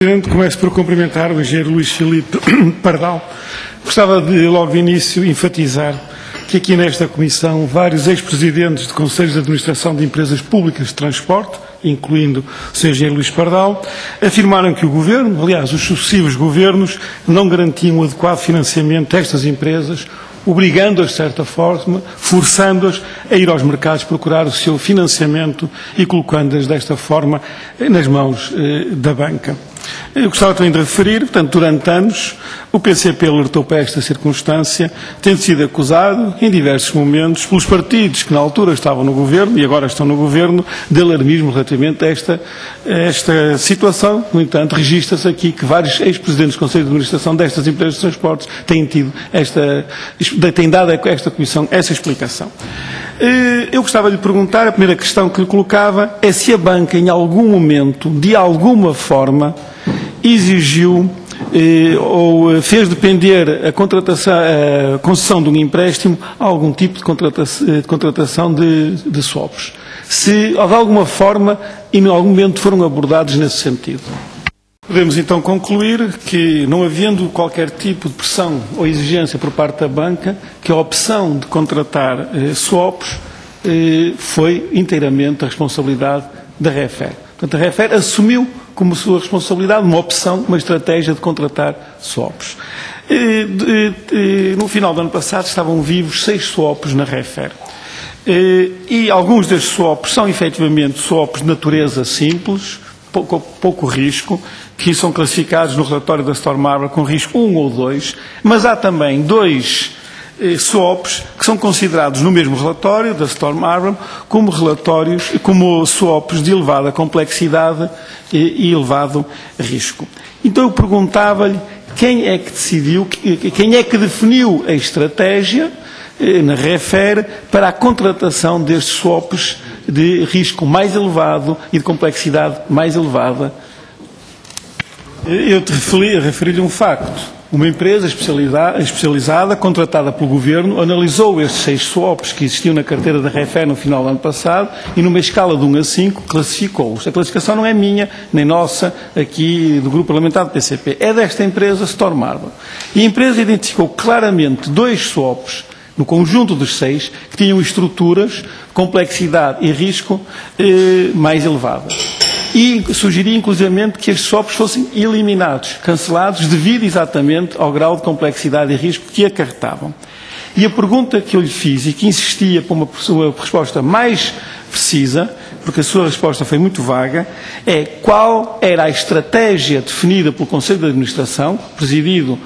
Presidente, começo por cumprimentar o engenheiro Luís Filipe Pardal. Gostava de, logo de início, enfatizar que aqui nesta Comissão vários ex-presidentes de Conselhos de Administração de Empresas Públicas de Transporte, incluindo o Sr. Engenheiro Luís Pardal, afirmaram que o Governo, aliás, os sucessivos governos, não garantiam o adequado financiamento a estas empresas, obrigando-as, de certa forma, forçando-as a ir aos mercados procurar o seu financiamento e colocando-as desta forma nas mãos da banca. Eu gostava também de referir, portanto, durante anos, o PCP alertou para esta circunstância, tendo sido acusado, em diversos momentos, pelos partidos que na altura estavam no Governo e agora estão no Governo, de alarmismo relativamente a esta situação. No entanto, registra-se aqui que vários ex-presidentes do Conselho de Administração destas empresas de transportes têm dado a esta Comissão essa explicação. Eu gostava de lhe perguntar, a primeira questão que lhe colocava é se a banca, em algum momento, de alguma forma, exigiu ou fez depender a concessão de um empréstimo a algum tipo de contratação de swaps. Se, de alguma forma, em algum momento foram abordados nesse sentido. Podemos então concluir que, não havendo qualquer tipo de pressão ou exigência por parte da banca, que a opção de contratar swaps foi inteiramente a responsabilidade da REFER. Portanto, a REFER assumiu como sua responsabilidade uma opção, uma estratégia de contratar swaps. No final do ano passado estavam vivos 6 swaps na REFER. E alguns destes swaps são efetivamente swaps de natureza simples, pouco risco, que são classificados no relatório da Storm Arbor com risco 1 ou 2, mas há também 2 swaps que são considerados no mesmo relatório da Storm Arbor como swaps de elevada complexidade e elevado risco. Então eu perguntava-lhe quem é que decidiu, quem é que definiu a estratégia na REFER para a contratação destes swaps de risco mais elevado e de complexidade mais elevada. Eu referi-lhe um facto. Uma empresa especializada, contratada pelo Governo, analisou estes 6 swaps que existiam na carteira da REFER no final do ano passado e, numa escala de 1 a 5, classificou-os. A classificação não é minha, nem nossa, aqui do Grupo Parlamentar do PCP. É desta empresa, Storm Arbor. E a empresa identificou claramente 2 swaps no conjunto dos 6, que tinham estruturas, complexidade e risco mais elevadas. E sugeria, inclusivamente, que estes swaps fossem eliminados, cancelados, devido exatamente ao grau de complexidade e risco que acarretavam. E a pergunta que eu lhe fiz, e que insistia por uma resposta mais precisa, porque a sua resposta foi muito vaga, é qual era a estratégia definida pelo Conselho de Administração, presidido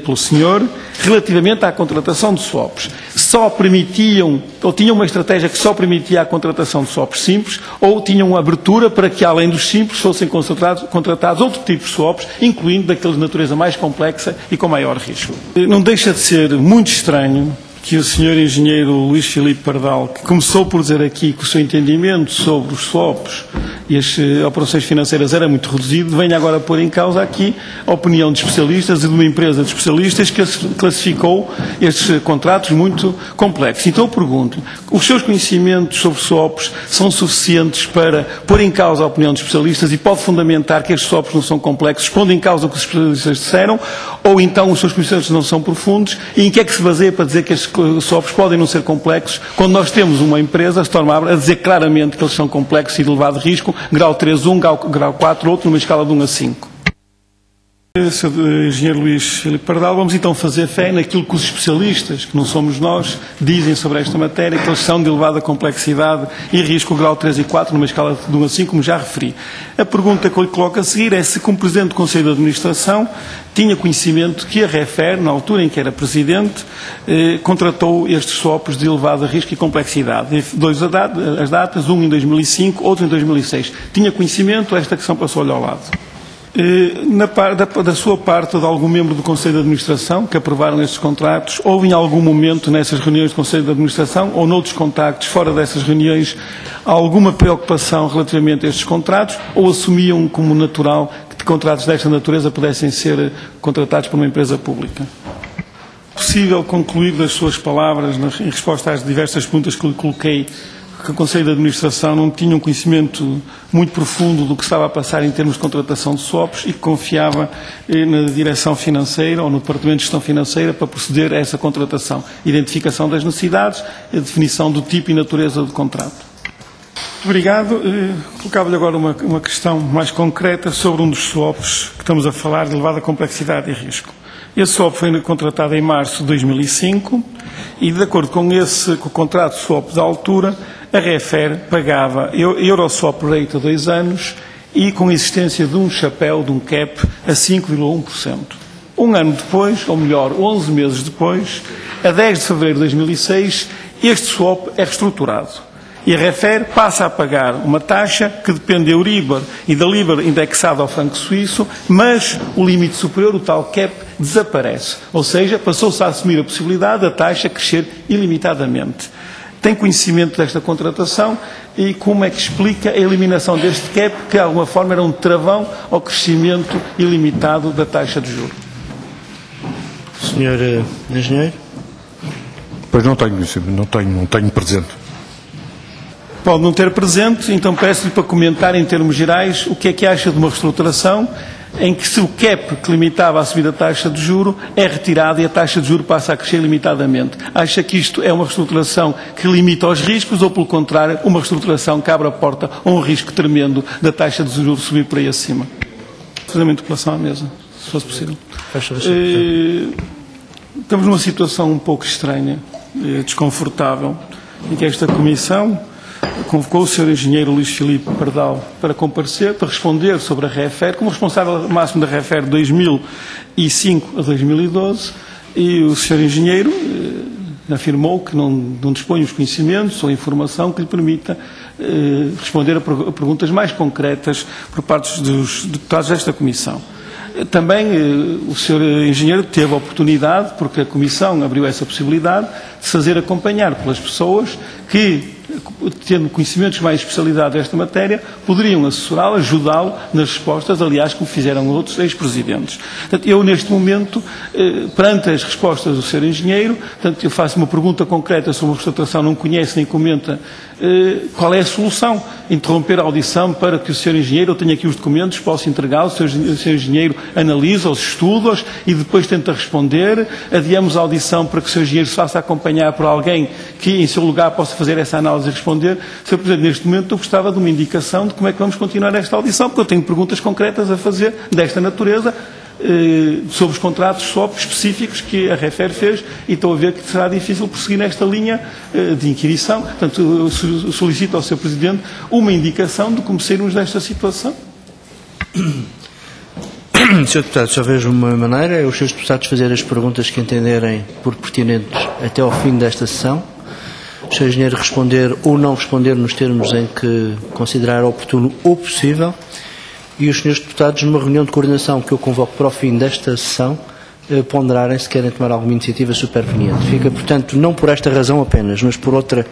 pelo senhor, relativamente à contratação de swaps. Só permitiam, ou tinham uma estratégia que só permitia a contratação de swaps simples, ou tinham uma abertura para que, além dos simples, fossem contratados outro tipo de swaps, incluindo daqueles de natureza mais complexa e com maior risco. Não deixa de ser muito estranho que o Sr. Engenheiro Luís Filipe Pardal, que começou por dizer aqui que o seu entendimento sobre os swaps e as operações financeiras era muito reduzido, venha agora pôr em causa aqui a opinião de especialistas e de uma empresa de especialistas que classificou estes contratos muito complexos. Então eu pergunto, os seus conhecimentos sobre swaps são suficientes para pôr em causa a opinião de especialistas e pode fundamentar que estes swaps não são complexos, pondo em causa o que os especialistas disseram, ou então os seus conhecimentos não são profundos, e em que é que se baseia para dizer que estes swaps podem não ser complexos, quando nós temos uma empresa, a Storm Arbor, a dizer claramente que eles são complexos e de elevado risco, grau 3, 1, grau 4, outro, numa escala de 1 a 5. Sr. Engenheiro Luís Filipe Pardal, vamos então fazer fé naquilo que os especialistas, que não somos nós, dizem sobre esta matéria, que eles são de elevada complexidade e risco grau 3 e 4, numa escala de 1 a 5, como já referi. A pergunta que eu lhe coloco a seguir é se, como Presidente do Conselho de Administração, tinha conhecimento que a REFER, na altura em que era Presidente, contratou estes swaps de elevado risco e complexidade. As datas, um em 2005, outro em 2006. Tinha conhecimento, esta questão passou-lhe ao lado. Da sua parte ou de algum membro do Conselho de Administração que aprovaram estes contratos, houve em algum momento nessas reuniões do Conselho de Administração ou noutros contactos fora dessas reuniões alguma preocupação relativamente a estes contratos ou assumiam como natural que contratos desta natureza pudessem ser contratados por uma empresa pública? É possível concluir das suas palavras, em resposta às diversas perguntas que lhe coloquei, que o Conselho de Administração não tinha um conhecimento muito profundo do que estava a passar em termos de contratação de swaps e que confiava na direção financeira ou no Departamento de Gestão Financeira para proceder a essa contratação. Identificação das necessidades, a definição do tipo e natureza do contrato. Obrigado. Colocava-lhe agora uma questão mais concreta sobre um dos swaps que estamos a falar de elevada complexidade e risco. Esse swap foi contratado em março de 2005 e, de acordo com o contrato de swap da altura, a REFER pagava Euroswap Rate a 2 anos e com a existência de um chapéu, de um cap, a 5,1%. Um ano depois, ou melhor, 11 meses depois, a 10 de fevereiro de 2006, este swap é reestruturado. E a REFER passa a pagar uma taxa que depende da Euribor e da Libor indexada ao franco suíço, mas o limite superior, o tal cap, desaparece. Ou seja, passou-se a assumir a possibilidade da taxa crescer ilimitadamente. Tem conhecimento desta contratação e como é que explica a eliminação deste cap, que de alguma forma era um travão ao crescimento ilimitado da taxa de juros? Senhor Engenheiro? Pois não tenho presente. Pode não ter presente, então peço-lhe para comentar em termos gerais o que é que acha de uma reestruturação em que se o cap que limitava a subida da taxa de juro é retirado e a taxa de juro passa a crescer limitadamente. Acha que isto é uma reestruturação que limita os riscos ou, pelo contrário, uma reestruturação que abre a porta a um risco tremendo da taxa de juros subir por aí acima? Fazer uma interpelação à mesa, se fosse possível. Estamos numa situação um pouco estranha, desconfortável, em que esta Comissão convocou o Sr. Engenheiro Luís Filipe Pardal para comparecer, para responder sobre a REFER, como responsável máximo da REFER de 2005 a 2012, e o Sr. Engenheiro afirmou que não dispõe os conhecimentos ou a informação que lhe permita responder a perguntas mais concretas por parte dos deputados desta Comissão. Também o Sr. Engenheiro teve a oportunidade, porque a Comissão abriu essa possibilidade, de se fazer acompanhar pelas pessoas que, tendo conhecimentos mais especializados desta matéria, poderiam assessorá-lo, ajudá-lo nas respostas, aliás, como fizeram outros ex-presidentes. Portanto, eu, neste momento, perante as respostas do Sr. Engenheiro, portanto, eu faço uma pergunta concreta sobre uma reestruturação, não conhece nem comenta qual é a solução. Interromper a audição para que o Sr. Engenheiro, eu tenho aqui os documentos, possa entregá-los, o Sr. Engenheiro analisa-os, estuda-os e depois tenta responder. Adiamos a audição para que o Sr. Engenheiro se faça acompanhar por alguém que, em seu lugar, possa fazer essa análise e responder. Sr. Presidente, neste momento eu gostava de uma indicação de como é que vamos continuar esta audição, porque eu tenho perguntas concretas a fazer desta natureza, sobre os contratos swap específicos que a REFER fez, e estou a ver que será difícil prosseguir nesta linha de inquirição. Portanto, eu solicito ao Sr. Presidente uma indicação de como sairmos desta situação. Sr. Deputado, só vejo uma maneira, é os Srs. Deputados fazer as perguntas que entenderem por pertinentes até ao fim desta sessão. O Sr. Engenheiro responder ou não responder nos termos em que considerar oportuno ou possível, e os Srs. Deputados, numa reunião de coordenação que eu convoco para o fim desta sessão, ponderarem se querem tomar alguma iniciativa superveniente. Fica, portanto, não por esta razão apenas, mas por outra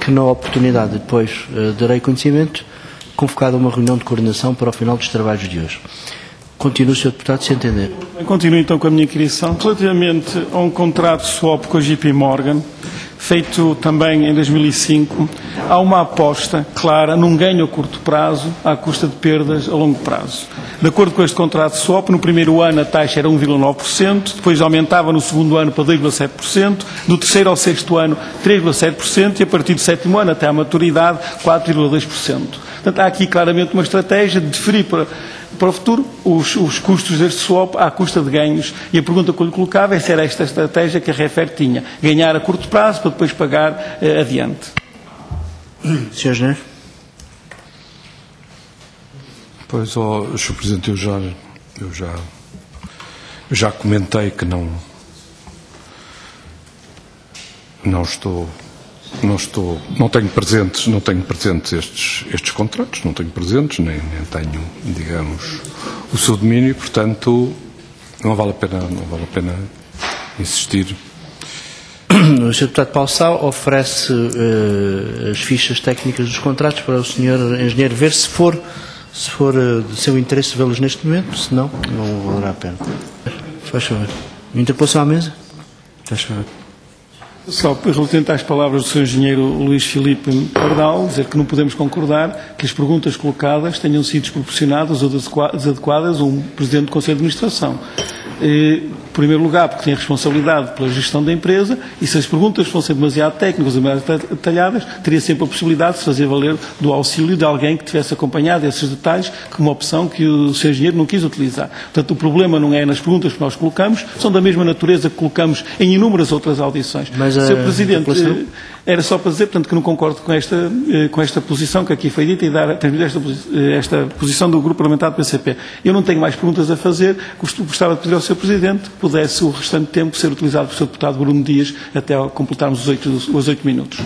que na oportunidade depois darei conhecimento, convocada uma reunião de coordenação para o final dos trabalhos de hoje. Continue, Sr. Deputado, se entender. Continuo então com a minha inquirição. Relativamente a um contrato swap com a JP Morgan, feito também em 2005, há uma aposta clara num ganho a curto prazo à custa de perdas a longo prazo. De acordo com este contrato swap, no primeiro ano a taxa era 1,9%, depois aumentava no segundo ano para 2,7%, do terceiro ao sexto ano 3,7% e a partir do sétimo ano até à maturidade 4,2%. Portanto, há aqui claramente uma estratégia de deferir para o futuro os custos deste swap à custa de ganhos, e a pergunta que eu lhe colocava é se era esta estratégia que a REFER tinha, ganhar a curto prazo para depois pagar adiante. Sr. Engenheiro? Pois, Sr. Presidente, eu já comentei que não tenho presentes estes contratos, não tenho presentes, nem tenho, digamos, o seu domínio, e, portanto, não vale a pena insistir. O Sr. Deputado Paulo Sá oferece as fichas técnicas dos contratos para o Sr. Engenheiro ver se for de seu interesse vê-los neste momento, se não valerá a pena. Faz favor. Interpelação à mesa? Faz favor. Só relativamente às palavras do Sr. Engenheiro Luís Filipe Pardal, dizer que não podemos concordar que as perguntas colocadas tenham sido desproporcionadas ou desadequadas a um Presidente do Conselho de Administração. Em primeiro lugar, porque tem a responsabilidade pela gestão da empresa, e se as perguntas fossem demasiado técnicas ou demasiado detalhadas, teria sempre a possibilidade de se fazer valer do auxílio de alguém que tivesse acompanhado esses detalhes, como uma opção que o Sr. Engenheiro não quis utilizar. Portanto, o problema não é nas perguntas que nós colocamos, são da mesma natureza que colocamos em inúmeras outras audições. Mas Sr. Presidente, era só para dizer, portanto, que não concordo com esta posição que aqui foi dita e transmitir esta posição do Grupo Parlamentar do PCP. Eu não tenho mais perguntas a fazer, gostava de pedir ao Sr. Presidente que pudesse o restante tempo ser utilizado pelo Sr. Deputado Bruno Dias até completarmos os 8 minutos.